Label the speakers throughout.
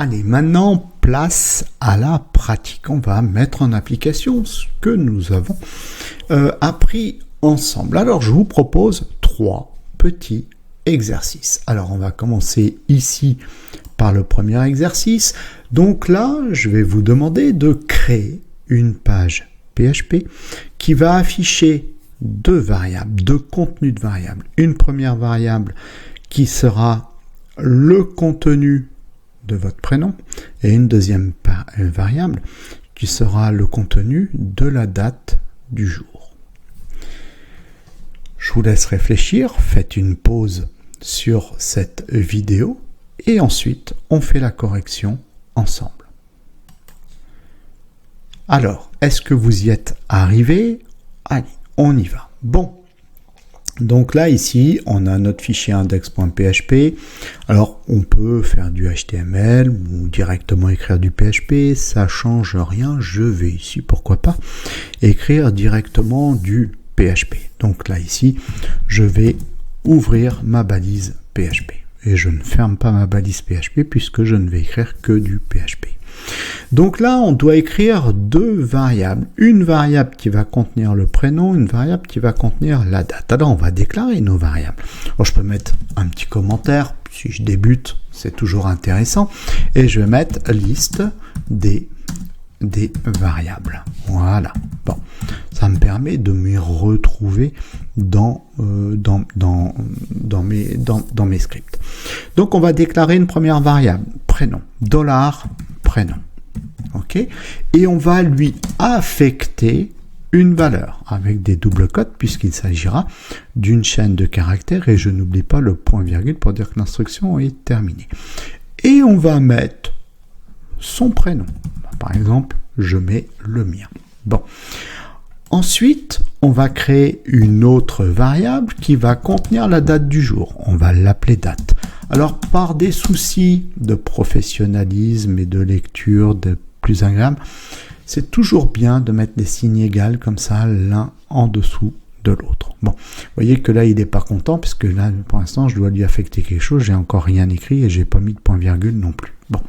Speaker 1: Allez, maintenant, place à la pratique. On va mettre en application ce que nous avons appris ensemble. Alors, je vous propose 3 petits exercices. Alors, on va commencer ici par le premier exercice. Donc là, je vais vous demander de créer une page PHP qui va afficher 2 variables, 2 contenus de variables. Une première variable qui sera le contenu de votre prénom et une deuxième variable qui sera le contenu de la date du jour. Je vous laisse réfléchir, faites une pause sur cette vidéo et ensuite on fait la correction ensemble. Alors, est-ce que vous y êtes arrivé? Allez, on y va. Bon. Donc là, ici, on a notre fichier index.php. Alors, on peut faire du HTML ou directement écrire du PHP. Ça change rien. Je vais ici, pourquoi pas, écrire directement du PHP. Donc là, ici, je vais ouvrir ma balise PHP. Et je ne ferme pas ma balise PHP puisque je ne vais écrire que du PHP. Donc là, on doit écrire 2 variables. Une variable qui va contenir le prénom, une variable qui va contenir la date. Alors, on va déclarer nos variables. Alors, je peux mettre un petit commentaire. Si je débute, c'est toujours intéressant. Et je vais mettre liste des variables. Voilà. Bon, ça me permet de me retrouver dans mes scripts. Donc, on va déclarer une première variable, prénom, $prénom. OK? Et on va lui affecter une valeur avec des doubles cotes puisqu'il s'agira d'une chaîne de caractères et je n'oublie pas le point-virgule pour dire que l'instruction est terminée. Et on va mettre son prénom. Par exemple, je mets le mien. Bon. Ensuite, on va créer une autre variable qui va contenir la date du jour. On va l'appeler date. Alors, par des soucis de professionnalisme et de lecture de plus agréable, c'est toujours bien de mettre des signes égaux comme ça, l'un en dessous de l'autre. Bon, vous voyez que là, il n'est pas content, puisque là, pour l'instant, je dois lui affecter quelque chose. J'ai encore rien écrit et j'ai pas mis de point-virgule non plus. Bon.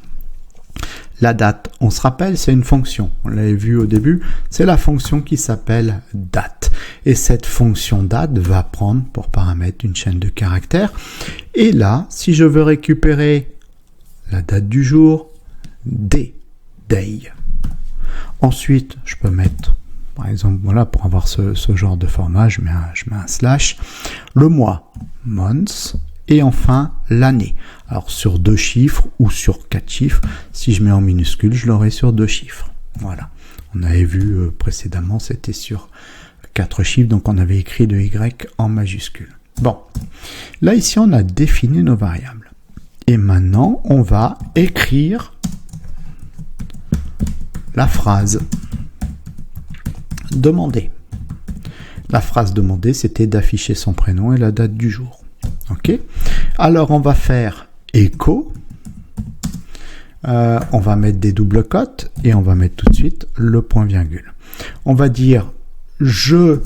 Speaker 1: La date, on se rappelle, c'est une fonction. On l'avait vu au début, c'est la fonction qui s'appelle date. Et cette fonction date va prendre pour paramètre une chaîne de caractères. Et là, si je veux récupérer la date du jour, day. Ensuite, je peux mettre, par exemple, voilà, pour avoir ce genre de format, je mets un slash. Le mois, months. Et enfin, l'année. Alors, sur 2 chiffres ou sur 4 chiffres. Si je mets en minuscule, je l'aurai sur 2 chiffres. Voilà. On avait vu précédemment, c'était sur 4 chiffres. Donc, on avait écrit le Y en majuscule. Bon. Là, ici, on a défini nos variables. Et maintenant, on va écrire la phrase demandée. La phrase demandée, c'était d'afficher son prénom et la date du jour. OK. Alors, on va faire echo. On va mettre des doubles cotes et on va mettre tout de suite le point-virgule. On va dire je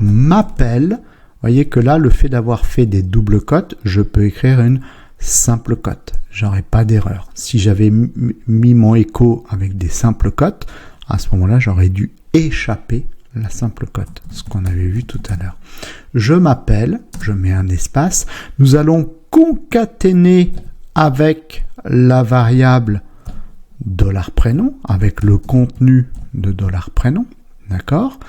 Speaker 1: m'appelle. Vous voyez que là, le fait d'avoir fait des doubles cotes, je peux écrire une simple cote. J'aurais pas d'erreur. Si j'avais mis mon echo avec des simples cotes, à ce moment-là, j'aurais dû échapper la simple cote, ce qu'on avait vu tout à l'heure. Je m'appelle, je mets un espace. Nous allons concaténer avec la variable $prénom, avec le contenu de $prénom, d'accord?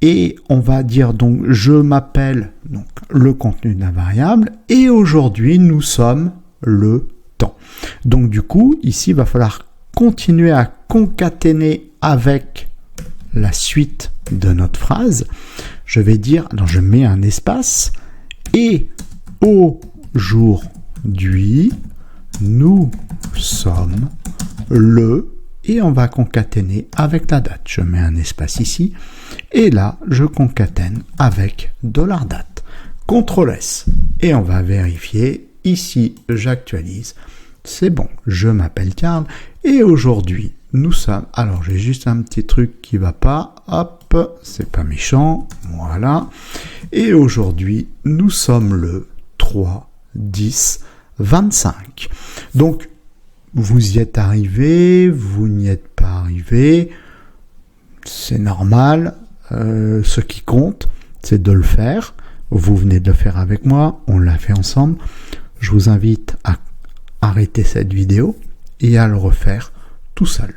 Speaker 1: Et on va dire donc je m'appelle, donc le contenu de la variable, et aujourd'hui nous sommes le temps. Donc du coup, ici, il va falloir continuer à concaténer avec la suite de notre phrase. Je vais dire, alors je mets un espace, et aujourd'hui, nous sommes le, et on va concaténer avec la date. Je mets un espace ici, et là, je concatène avec $date. CTRL S, et on va vérifier. Ici, j'actualise. C'est bon, je m'appelle Karl, et aujourd'hui, nous sommes... Alors, j'ai juste un petit truc qui va pas. Hop, c'est pas méchant. Voilà. Et aujourd'hui, nous sommes le 3-10-25. Donc, vous y êtes arrivé, vous n'y êtes pas arrivé, c'est normal. Ce qui compte, c'est de le faire. Vous venez de le faire avec moi, on l'a fait ensemble. Je vous invite à arrêter cette vidéo et à le refaire tout seul.